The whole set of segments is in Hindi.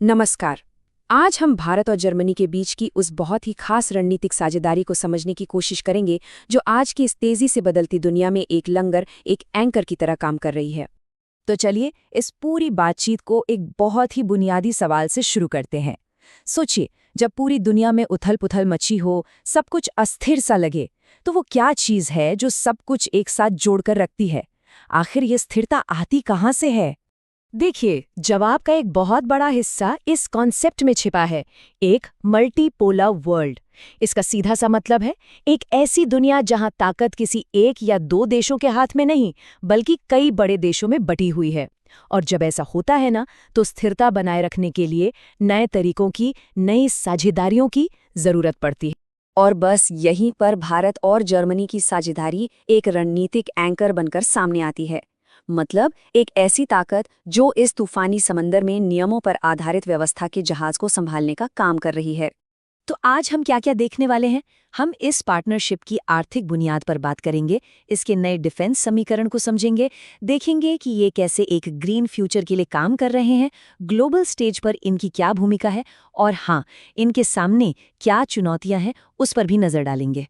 नमस्कार। आज हम भारत और जर्मनी के बीच की उस बहुत ही खास रणनीतिक साझेदारी को समझने की कोशिश करेंगे जो आज की इस तेजी से बदलती दुनिया में एक लंगर, एक एंकर की तरह काम कर रही है। तो चलिए इस पूरी बातचीत को एक बहुत ही बुनियादी सवाल से शुरू करते हैं। सोचिए, जब पूरी दुनिया में उथल-पुथल मची हो, सब कुछ अस्थिर सा लगे, तो वो क्या चीज़ है जो सब कुछ एक साथ जोड़कर रखती है? आखिर ये स्थिरता आती कहाँ से है? देखिए, जवाब का एक बहुत बड़ा हिस्सा इस कॉन्सेप्ट में छिपा है, एक मल्टीपोलर वर्ल्ड। इसका सीधा सा मतलब है एक ऐसी दुनिया जहां ताकत किसी एक या दो देशों के हाथ में नहीं, बल्कि कई बड़े देशों में बटी हुई है। और जब ऐसा होता है ना, तो स्थिरता बनाए रखने के लिए नए तरीकों की, नई साझेदारियों की जरूरत पड़ती है। और बस यहीं पर भारत और जर्मनी की साझेदारी एक रणनीतिक एंकर बनकर सामने आती है। मतलब एक ऐसी ताकत जो इस तूफानी समंदर में नियमों पर आधारित व्यवस्था के जहाज को संभालने का काम कर रही है। तो आज हम क्या क्या देखने वाले हैं? हम इस पार्टनरशिप की आर्थिक बुनियाद पर बात करेंगे, इसके नए डिफेंस समीकरण को समझेंगे, देखेंगे कि ये कैसे एक ग्रीन फ्यूचर के लिए काम कर रहे हैं, ग्लोबल स्टेज पर इनकी क्या भूमिका है, और हाँ, इनके सामने क्या चुनौतियां हैं उस पर भी नजर डालेंगे।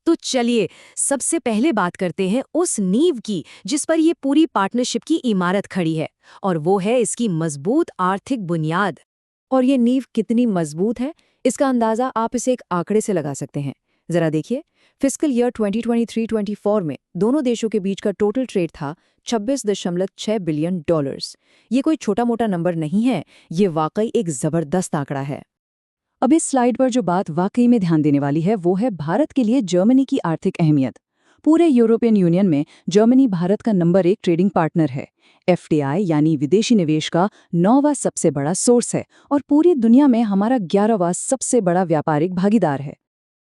तो चलिए सबसे पहले बात करते हैं उस नींव की जिस पर ये पूरी पार्टनरशिप की इमारत खड़ी है, और वो है इसकी मजबूत आर्थिक बुनियाद। और ये नींव कितनी मजबूत है, इसका अंदाजा आप इसे एक आंकड़े से लगा सकते हैं। जरा देखिए, फिस्कल ईयर 2023-24 में दोनों देशों के बीच का टोटल ट्रेड था $26.6 बिलियन। ये कोई छोटा मोटा नंबर नहीं है, ये वाकई एक जबरदस्त आंकड़ा है। अब इस स्लाइड पर जो बात वाकई में ध्यान देने वाली है वो है भारत के लिए जर्मनी की आर्थिक अहमियत। पूरे यूरोपियन यूनियन में जर्मनी भारत का नंबर 1 ट्रेडिंग पार्टनर है। एफडीआई यानी विदेशी निवेश का 9वां सबसे बड़ा सोर्स है और पूरी दुनिया में हमारा 11वां सबसे बड़ा व्यापारिक भागीदार है।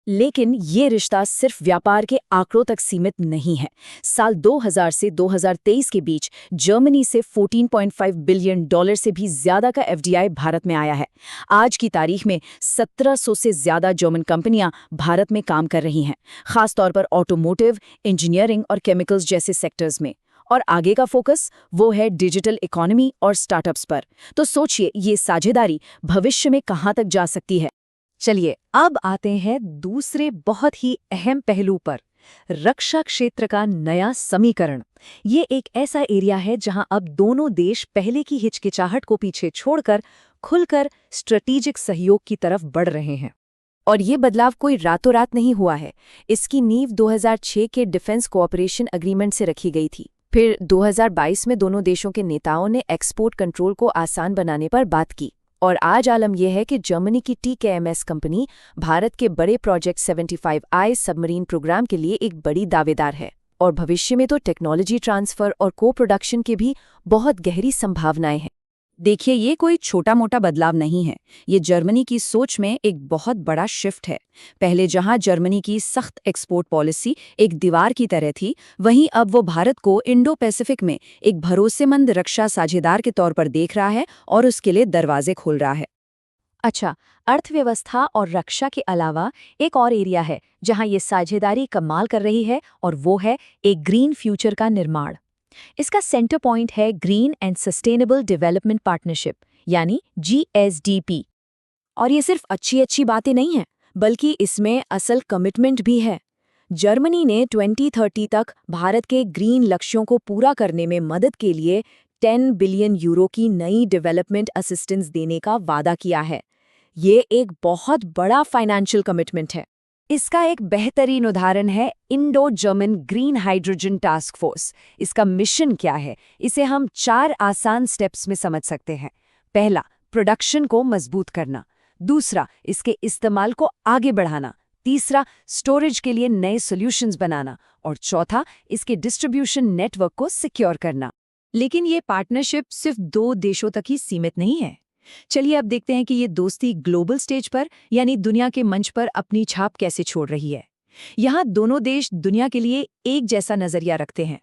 लेकिन ये रिश्ता सिर्फ व्यापार के आंकड़ों तक सीमित नहीं है। साल 2000 से 2023 के बीच जर्मनी से $14.5 बिलियन से भी ज्यादा का एफडीआई भारत में आया है। आज की तारीख में 1700 से ज्यादा जर्मन कंपनियां भारत में काम कर रही हैं, खासतौर पर ऑटोमोटिव, इंजीनियरिंग और केमिकल्स जैसे सेक्टर्स में। और आगे का फोकस वो है डिजिटल इकोनॉमी और स्टार्टअप्स पर। तो सोचिए, ये साझेदारी भविष्य में कहाँ तक जा सकती है। चलिए अब आते हैं दूसरे बहुत ही अहम पहलू पर, रक्षा क्षेत्र का नया समीकरण। ये एक ऐसा एरिया है जहां अब दोनों देश पहले की हिचकिचाहट को पीछे छोड़कर खुलकर स्ट्रेटेजिक सहयोग की तरफ बढ़ रहे हैं। और ये बदलाव कोई रातों रात नहीं हुआ है। इसकी नींव 2006 के डिफेंस कोऑपरेशन एग्रीमेंट से रखी गई थी। फिर 2022 में दोनों देशों के नेताओं ने एक्सपोर्ट कंट्रोल को आसान बनाने पर बात की। और आज आलम यह है कि जर्मनी की टीकेएमएस कंपनी भारत के बड़े प्रोजेक्ट 75I सबमरीन प्रोग्राम के लिए एक बड़ी दावेदार है। और भविष्य में तो टेक्नोलॉजी ट्रांसफर और को प्रोडक्शन के भी बहुत गहरी संभावनाएं हैं। देखिए, ये कोई छोटा मोटा बदलाव नहीं है, ये जर्मनी की सोच में एक बहुत बड़ा शिफ्ट है। पहले जहां जर्मनी की सख्त एक्सपोर्ट पॉलिसी एक दीवार की तरह थी, वहीं अब वो भारत को इंडो पैसिफिक में एक भरोसेमंद रक्षा साझेदार के तौर पर देख रहा है और उसके लिए दरवाजे खोल रहा है। अच्छा, अर्थव्यवस्था और रक्षा के अलावा एक और एरिया है जहां ये साझेदारी कमाल कर रही है, और वो है एक ग्रीन फ्यूचर का निर्माण। इसका सेंटर पॉइंट है green and sustainable development partnership यानी GSDP। और ये सिर्फ अच्छी अच्छी बातें नहीं हैं, बल्कि इसमें असल कमिटमेंट भी है। जर्मनी ने 2030 तक भारत के ग्रीन लक्ष्यों को पूरा करने में मदद के लिए 10 बिलियन यूरो की नई डेवलपमेंट असिस्टेंस देने का वादा किया है। ये एक बहुत बड़ा फाइनेंशियल कमिटमेंट है। इसका एक बेहतरीन उदाहरण है Indo German green hydrogen task force. इसका मिशन क्या है, इसे हम 4 आसान स्टेप्स में समझ सकते हैं। पहला, प्रोडक्शन को मजबूत करना। दूसरा, इसके इस्तेमाल को आगे बढ़ाना। तीसरा, स्टोरेज के लिए नए सॉल्यूशंस बनाना। और चौथा, इसके डिस्ट्रीब्यूशन नेटवर्क को सिक्योर करना। लेकिन ये पार्टनरशिप सिर्फ 2 देशों तक ही सीमित नहीं है। चलिए अब देखते हैं कि ये दोस्ती ग्लोबल स्टेज पर यानी दुनिया के मंच पर अपनी छाप कैसे छोड़ रही है। यहाँ दोनों देश दुनिया के लिए एक जैसा नजरिया रखते हैं।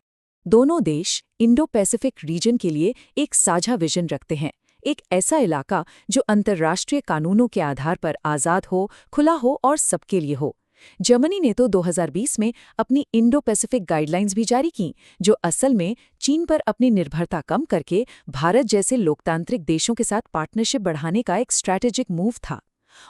दोनों देश इंडो पैसिफिक रीजन के लिए एक साझा विजन रखते हैं, एक ऐसा इलाका जो अंतर्राष्ट्रीय कानूनों के आधार पर आज़ाद हो, खुला हो और सबके लिए हो। जर्मनी ने तो 2020 में अपनी इंडो पैसिफिक गाइडलाइंस भी जारी की, जो असल में चीन पर अपनी निर्भरता कम करके भारत जैसे लोकतांत्रिक देशों के साथ पार्टनरशिप बढ़ाने का एक स्ट्रैटेजिक मूव था।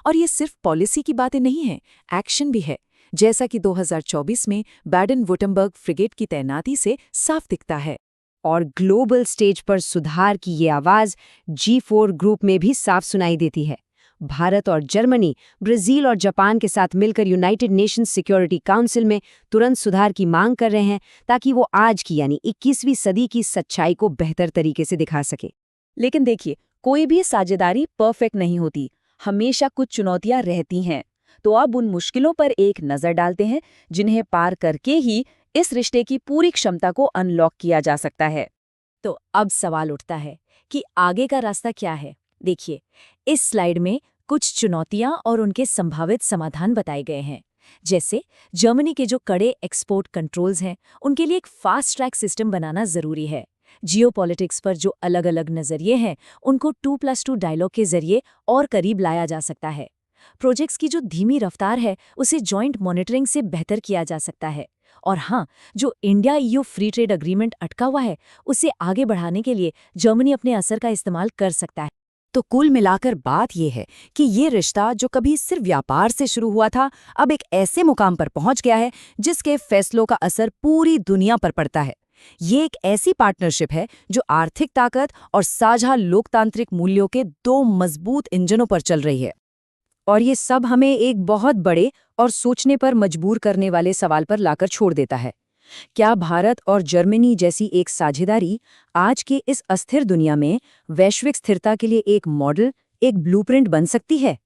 और ये सिर्फ पॉलिसी की बातें नहीं हैं, एक्शन भी है, जैसा कि 2024 में बैडन-वुर्टमबर्ग फ्रिगेट की तैनाती से साफ दिखता है। और ग्लोबल स्टेज पर सुधार की ये आवाज G4 ग्रुप में भी साफ सुनाई देती है। भारत और जर्मनी, ब्राजील और जापान के साथ मिलकर यूनाइटेड नेशंस सिक्योरिटी काउंसिल में तुरंत सुधार की मांग कर रहे हैं, ताकि वो आज की यानी 21वीं सदी की सच्चाई को बेहतर तरीके से दिखा सके। लेकिन देखिए, कोई भी साझेदारी परफेक्ट नहीं होती, हमेशा कुछ चुनौतियां रहती हैं। तो अब उन मुश्किलों पर एक नजर डालते हैं जिन्हें पार करके ही इस रिश्ते की पूरी क्षमता को अनलॉक किया जा सकता है। तो अब सवाल उठता है कि आगे का रास्ता क्या है। देखिए, इस स्लाइड में कुछ चुनौतियां और उनके संभावित समाधान बताए गए हैं। जैसे जर्मनी के जो कड़े एक्सपोर्ट कंट्रोल्स हैं, उनके लिए एक फास्ट ट्रैक सिस्टम बनाना जरूरी है। जियोपॉलिटिक्स पर जो अलग-अलग नजरिए हैं, उनको 2+2 डायलॉग के जरिए और करीब लाया जा सकता है। प्रोजेक्ट्स की जो धीमी रफ्तार है, उसे जॉइंट मॉनिटरिंग से बेहतर किया जा सकता है। और हाँ, जो India EU free trade agreement अटका हुआ है, उसे आगे बढ़ाने के लिए जर्मनी अपने असर का इस्तेमाल कर सकता है। तो कुल मिलाकर बात यह है कि ये रिश्ता जो कभी सिर्फ व्यापार से शुरू हुआ था, अब एक ऐसे मुकाम पर पहुंच गया है जिसके फैसलों का असर पूरी दुनिया पर पड़ता है। ये एक ऐसी पार्टनरशिप है जो आर्थिक ताकत और साझा लोकतांत्रिक मूल्यों के दो मजबूत इंजनों पर चल रही है। और ये सब हमें एक बहुत बड़े और सोचने पर मजबूर करने वाले सवाल पर लाकर छोड़ देता है। क्या भारत और जर्मनी जैसी एक साझेदारी आज की इस अस्थिर दुनिया में वैश्विक स्थिरता के लिए एक मॉडल, एक ब्लूप्रिंट बन सकती है?